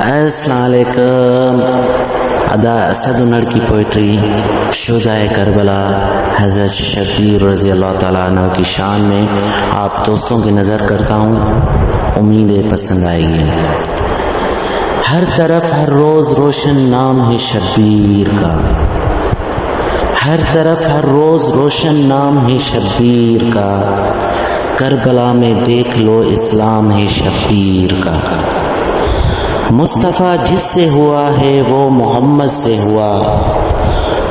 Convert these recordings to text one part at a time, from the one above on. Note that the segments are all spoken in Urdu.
السلام علیکم. ادا اسد انڑ کی پوئٹری شہدائے کربلا حضرت شبیر رضی اللہ تعالیٰ عنہ کی شان میں آپ دوستوں کی نظر کرتا ہوں. امید ہے پسند آئے گی. ہر طرف ہر روز روشن نام ہے شبیر کا، ہر طرف ہر روز روشن نام ہے شبیر کا. کربلا میں دیکھ لو اسلام ہے شبیر کا. مصطفیٰ جس سے ہوا ہے وہ محمد سے ہوا،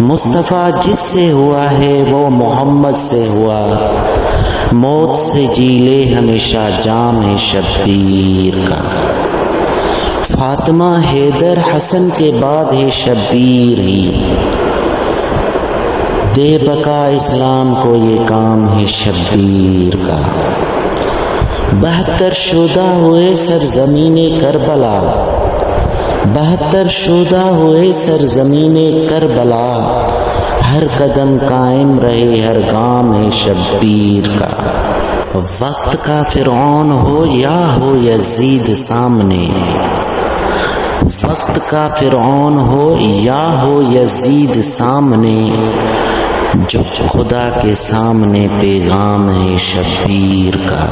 مصطفیٰ جس سے ہوا ہے وہ محمد سے ہوا. موت سے جی لے ہمیشہ جام ہے شبیر کا. فاطمہ حیدر حسن کے بعد ہے شبیر ہی، دے بقا اسلام کو یہ کام ہے شبیر کا. 72 شہدا ہوئے سرزمین کربلا، 72 شہدا ہوئے سرزمین کربلا. ہر قدم قائم رہے ہر گام ہے شبیر کا. وقت کا فرعون ہو یا ہو یزید سامنے، وقت کا فرعون ہو یا ہو یزید سامنے. جو خدا کے سامنے پیغام ہے شبیر کا.